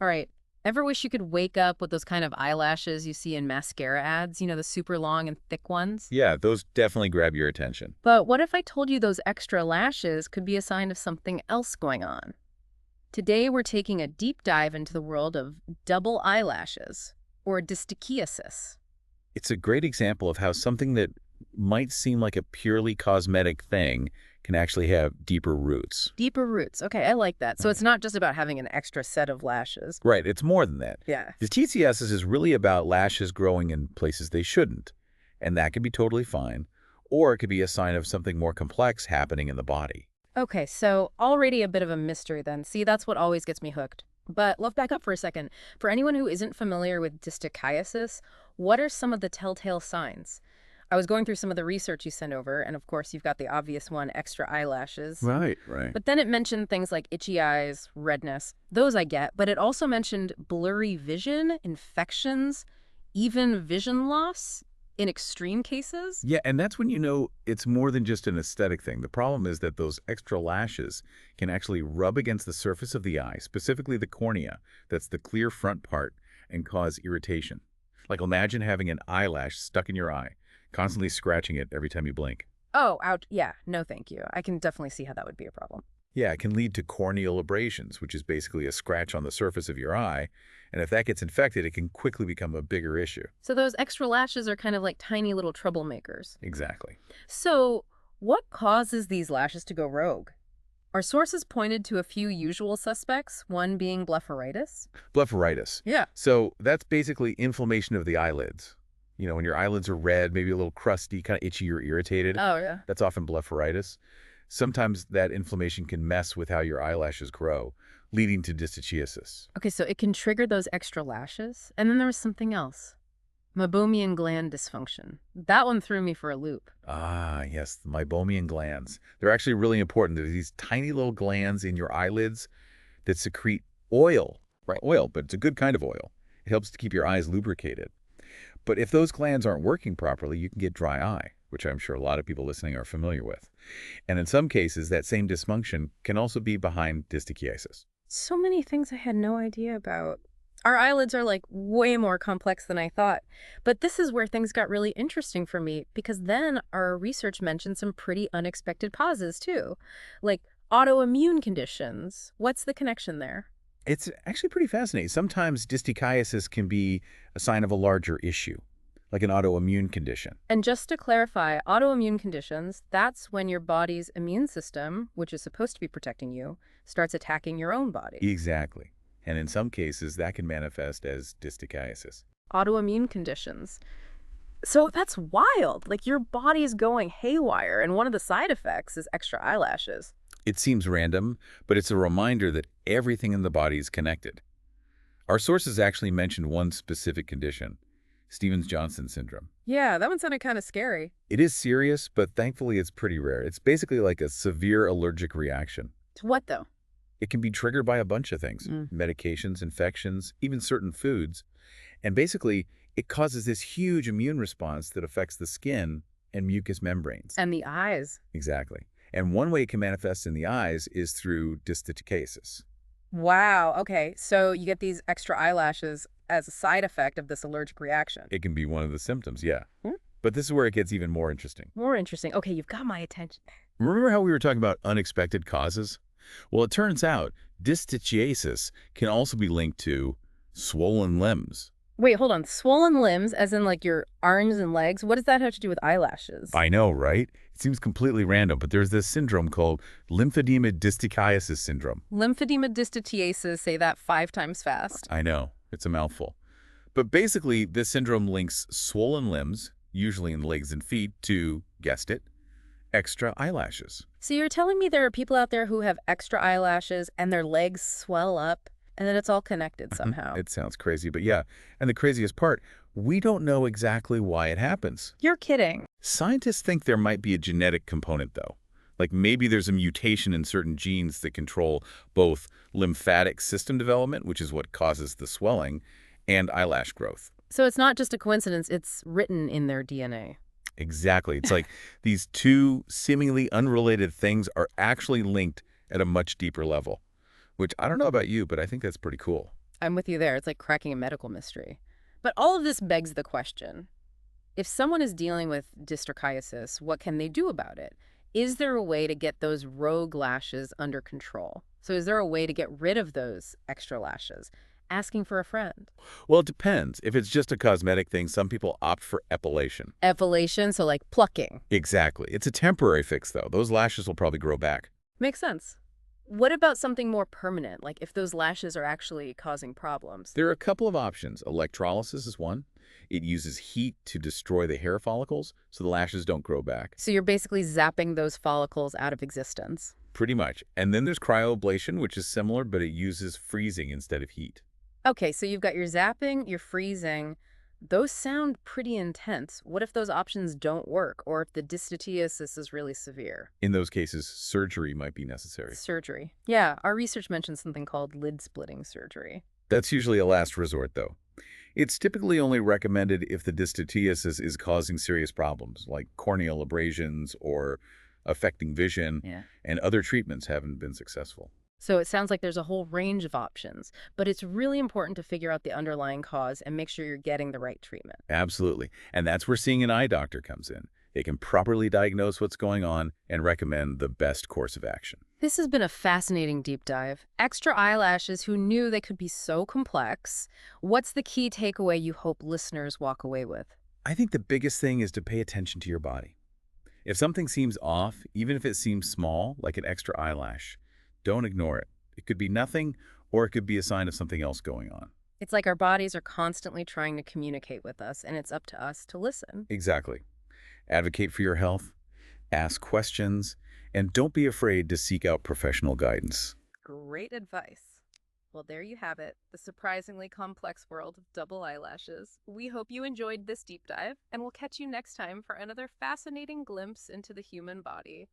All right. Ever wish you could wake up with those kind of eyelashes you see in mascara ads? The super long and thick ones? Yeah, those definitely grab your attention. But what if I told you those extra lashes could be a sign of something else going on? Today, we're taking a deep dive into the world of double eyelashes, or distichiasis. It's a great example of how something that might seem like a purely cosmetic thing can actually have deeper roots. Deeper roots. Okay, I like that. So Right. it's not just about having an extra set of lashes. Right, it's more than that. Yeah. Distichiasis is really about lashes growing in places they shouldn't, and that can be totally fine, or it could be a sign of something more complex happening in the body. Okay, so already a bit of a mystery then. See, that's what always gets me hooked. But let's back up for a second. For anyone who isn't familiar with distichiasis, what are some of the telltale signs? I was going through some of the research you sent over, and of course, you've got the obvious one, extra eyelashes. Right. But then it mentioned things like itchy eyes, redness. Those I get, but it also mentioned blurry vision, infections, even vision loss in extreme cases. Yeah, and that's when you know it's more than just an aesthetic thing. The problem is that those extra lashes can actually rub against the surface of the eye, specifically the cornea, that's the clear front part, and cause irritation. Like imagine having an eyelash stuck in your eye, constantly scratching it every time you blink. Oh, out. Yeah, no thank you. I can definitely see how that would be a problem. Yeah, it can lead to corneal abrasions, which is basically a scratch on the surface of your eye, and if that gets infected, it can quickly become a bigger issue. So those extra lashes are kind of like tiny little troublemakers. Exactly. So what causes these lashes to go rogue? Our sources pointed to a few usual suspects, one being blepharitis. Blepharitis. Yeah. So that's basically inflammation of the eyelids. You know, when your eyelids are red, maybe a little crusty, kind of itchy or irritated, Oh, yeah. that's often blepharitis. Sometimes that inflammation can mess with how your eyelashes grow, leading to distichiasis. Okay, so it can trigger those extra lashes. And then there was something else. Meibomian gland dysfunction. That one threw me for a loop. Ah, yes, the meibomian glands. They're actually really important. They're these tiny little glands in your eyelids that secrete oil. Right, oil, but it's a good kind of oil. It helps to keep your eyes lubricated. But if those glands aren't working properly, you can get dry eye, which I'm sure a lot of people listening are familiar with. And in some cases, that same dysfunction can also be behind distichiasis. So many things I had no idea about. Our eyelids are like way more complex than I thought. But this is where things got really interesting for me because then our research mentioned some pretty unexpected causes too, like autoimmune conditions. What's the connection there? It's actually pretty fascinating. Sometimes distichiasis can be a sign of a larger issue, like an autoimmune condition. And just to clarify, autoimmune conditions, that's when your body's immune system, which is supposed to be protecting you, starts attacking your own body. Exactly. And in some cases, that can manifest as distichiasis. Autoimmune conditions. So that's wild. Like your body is going haywire, and one of the side effects is extra eyelashes. It seems random, but it's a reminder that everything in the body is connected. Our sources actually mentioned one specific condition, Stevens-Johnson syndrome. Yeah, that one sounded kind of scary. It is serious, but thankfully it's pretty rare. It's basically like a severe allergic reaction. To what though? It can be triggered by a bunch of things, Mm. medications, infections, even certain foods. And basically, it causes this huge immune response that affects the skin and mucous membranes. And the eyes. Exactly. And one way it can manifest in the eyes is through distichiasis. Wow. Okay. So you get these extra eyelashes as a side effect of this allergic reaction. It can be one of the symptoms, yeah. Hmm? But this is where it gets even more interesting. More interesting. Okay, you've got my attention. Remember how we were talking about unexpected causes? Well, it turns out distichiasis can also be linked to swollen limbs. Wait, hold on. Swollen limbs, as in like your arms and legs. What does that have to do with eyelashes? I know, right? It seems completely random, but there's this syndrome called lymphedema distichiasis syndrome. Lymphedema distichiasis, say that 5 times fast. I know, it's a mouthful. But basically, this syndrome links swollen limbs, usually in legs and feet, to, guessed it, extra eyelashes. So you're telling me there are people out there who have extra eyelashes and their legs swell up and then it's all connected somehow. It sounds crazy, but yeah. And the craziest part, we don't know exactly why it happens. You're kidding. Scientists think there might be a genetic component, though. Like maybe there's a mutation in certain genes that control both lymphatic system development, which is what causes the swelling, and eyelash growth. So it's not just a coincidence, it's written in their DNA. Exactly. It's like these two seemingly unrelated things are actually linked at a much deeper level, which I don't know about you, but I think that's pretty cool. I'm with you there. It's like cracking a medical mystery. But all of this begs the question. If someone is dealing with districhiasis, what can they do about it? Is there a way to get those rogue lashes under control? So is there a way to get rid of those extra lashes? Asking for a friend. Well, it depends. If it's just a cosmetic thing, some people opt for epilation. Evolation, so like plucking. Exactly. It's a temporary fix, though. Those lashes will probably grow back. Makes sense. What about something more permanent, like if those lashes are actually causing problems? There are a couple of options. Electrolysis is one. It uses heat to destroy the hair follicles so the lashes don't grow back. So you're basically zapping those follicles out of existence. Pretty much. And then there's cryoablation, which is similar, but it uses freezing instead of heat. Okay, so you've got your zapping, your freezing. Those sound pretty intense. What if those options don't work, or if the distichiasis is really severe? In those cases, surgery might be necessary. Surgery. Yeah, our research mentions something called lid splitting surgery. That's usually a last resort, though. It's typically only recommended if the distichiasis is causing serious problems, like corneal abrasions or affecting vision, Yeah. and other treatments haven't been successful. So it sounds like there's a whole range of options, but it's really important to figure out the underlying cause and make sure you're getting the right treatment. Absolutely. And that's where seeing an eye doctor comes in. They can properly diagnose what's going on and recommend the best course of action. This has been a fascinating deep dive. Extra eyelashes, who knew they could be so complex? What's the key takeaway you hope listeners walk away with? I think the biggest thing is to pay attention to your body. If something seems off, even if it seems small, like an extra eyelash, don't ignore it. It could be nothing, or it could be a sign of something else going on. It's like our bodies are constantly trying to communicate with us, and it's up to us to listen. Exactly. Advocate for your health, ask questions, and don't be afraid to seek out professional guidance. Great advice. Well, there you have it, the surprisingly complex world of double eyelashes. We hope you enjoyed this deep dive, and we'll catch you next time for another fascinating glimpse into the human body.